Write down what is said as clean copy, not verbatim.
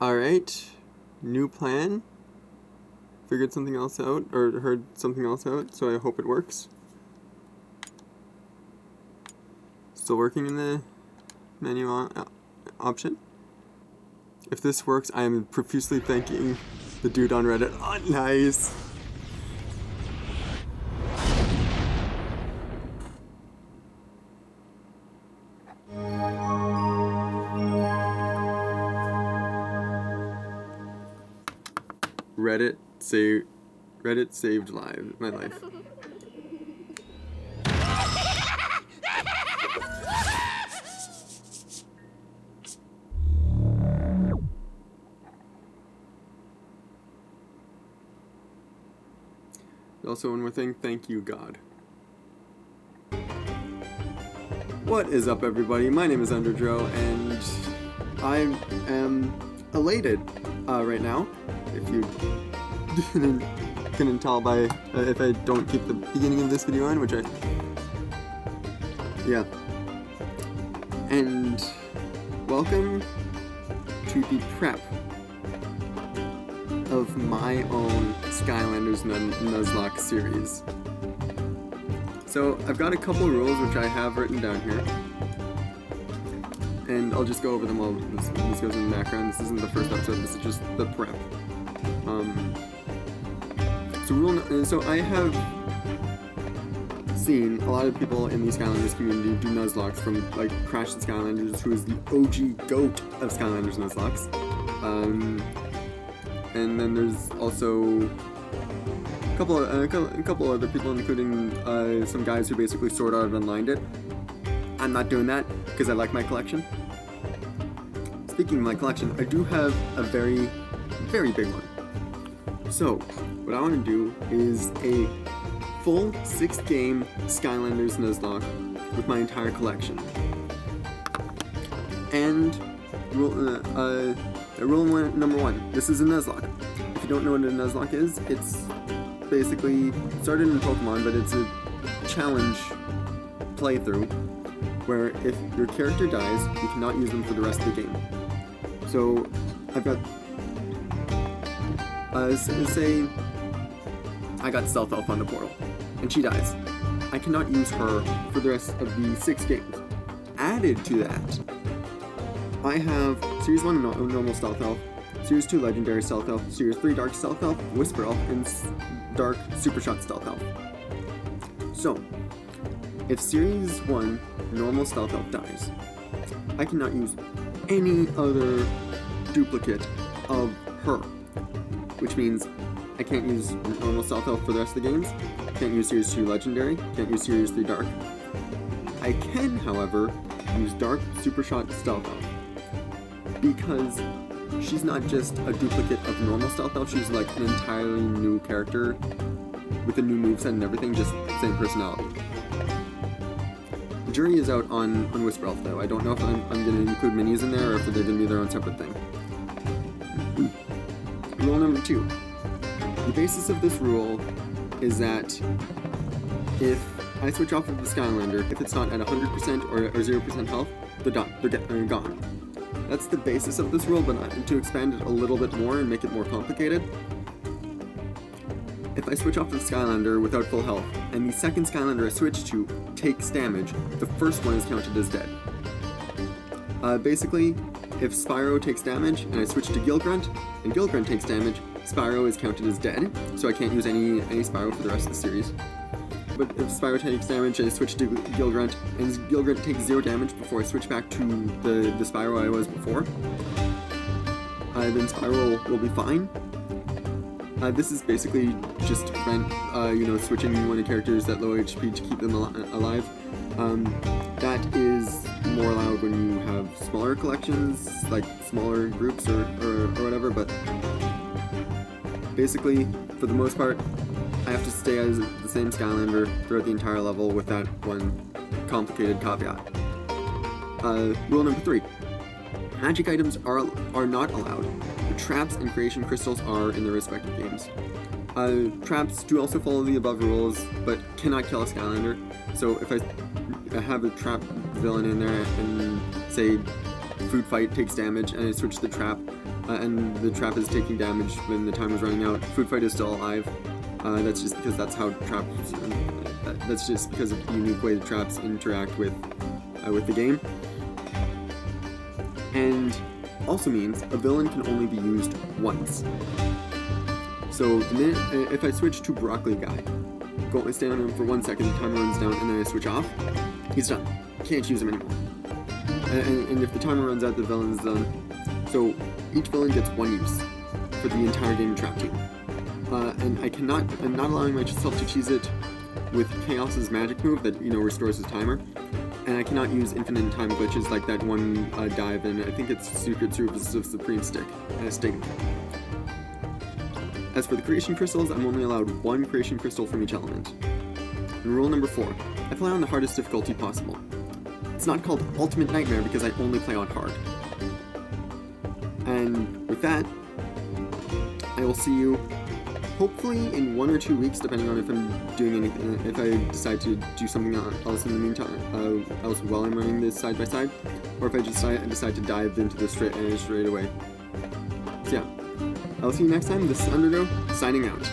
Alright, new plan. Figured something else out, or heard something else out, so I hope it works. Still working in the menu option. If this works, I am profusely thanking the dude on Reddit. Oh, nice! Reddit saved my life. Also, one more thing, thank you, God. What is up, everybody? My name is Underdro, and I am elated right now. If you couldn't tell by if I don't keep the beginning of this video on, which yeah. And welcome to the prep of my own Skylanders Nuzlocke series. So I've got a couple rules which I have written down here, and I'll just go over them while this goes in the background. This isn't the first episode, this is just the prep. So I have seen a lot of people in the Skylanders community do Nuzlockes, from like Crash the Skylanders, who is the OG GOAT of Skylanders Nuzlockes. And then there's also a couple other people, including some guys who basically sort out and lined it. I'm not doing that because I like my collection. Speaking of my collection, I do have a very, very big one. So, what I want to do is a full 6-game Skylanders Nuzlocke with my entire collection. And rule number 1, this is a Nuzlocke. If you don't know what a Nuzlocke is, it's basically started in Pokemon, but it's a challenge playthrough where if your character dies, you cannot use them for the rest of the game. So, I've got say I got Stealth Elf on the portal, and she dies. I cannot use her for the rest of the 6 games. Added to that, I have Series 1 Normal Stealth Elf, Series 2 Legendary Stealth Elf, Series 3 Dark Stealth Elf, Whisper Elf, and Dark Supershot Stealth Elf. So, if Series 1 Normal Stealth Elf dies, I cannot use any other duplicate of her. Which means I can't use Normal Stealth Elf for the rest of the games, can't use Series 2 Legendary, can't use Series 3 Dark. I can, however, use Dark Supershot Stealth Elf, because she's not just a duplicate of Normal Stealth Elf, she's like an entirely new character with a new moveset and everything, just same personality. The jury is out on Whisper Elf though. I don't know if I'm going to include minis in there or if they're going to be their own separate thing. Rule number 2. The basis of this rule is that if I switch off of the Skylander, if it's not at 100% or 0% health, they're gone. That's the basis of this rule, but to expand it a little bit more and make it more complicated, if I switch off the Skylander without full health, and the second Skylander I switch to takes damage, the first one is counted as dead. Basically, if Spyro takes damage, and I switch to Gill Grunt, and Gill Grunt takes damage, Spyro is counted as dead, so I can't use any Spyro for the rest of the series. But if Spyro takes damage, I switch to Gill Grunt, and Gill Grunt takes 0 damage before I switch back to the Spyro I was before, then Spyro will be fine. This is basically just switching one of the characters at low HP to keep them alive. That is more allowed when you have smaller collections, like smaller groups or whatever, but basically, for the most part, I have to stay as the same Skylander throughout the entire level with that one complicated caveat. Rule number 3. Magic items are not allowed, but traps and creation crystals are in their respective games. Traps do also follow the above rules, but cannot kill a Skylander, so if I have a trap villain in there and say Food Fight takes damage and I switch the trap, and the trap is taking damage when the timer's running out. Food Fight is still alive. That's just because that's how traps. That's just because of the unique way the traps interact with the game. And also means a villain can only be used once. So the minute, if I switch to Broccoli Guy, go stay on him for 1 second, the timer runs down, and then I switch off, he's done. Can't use him anymore. And if the timer runs out, the villain is done. So each villain gets 1 use for the entire game of Trap Team. And I'm not allowing myself to cheese it with Chaos's magic move that, restores his timer. And I cannot use infinite time glitches like that one dive in, I think it's Secret Service of Supreme Stick. As for the creation crystals, I'm only allowed 1 creation crystal from each element. And rule number 4, I play on the hardest difficulty possible. It's not called Ultimate Nightmare because I only play on hard. And with that, I will see you hopefully in 1 or 2 weeks, depending on if I'm doing anything, if I decide to do something else in the meantime, else while I'm running this side by side, or if I just decide to dive into this straight away. So yeah, I'll see you next time. This is Undergo, signing out.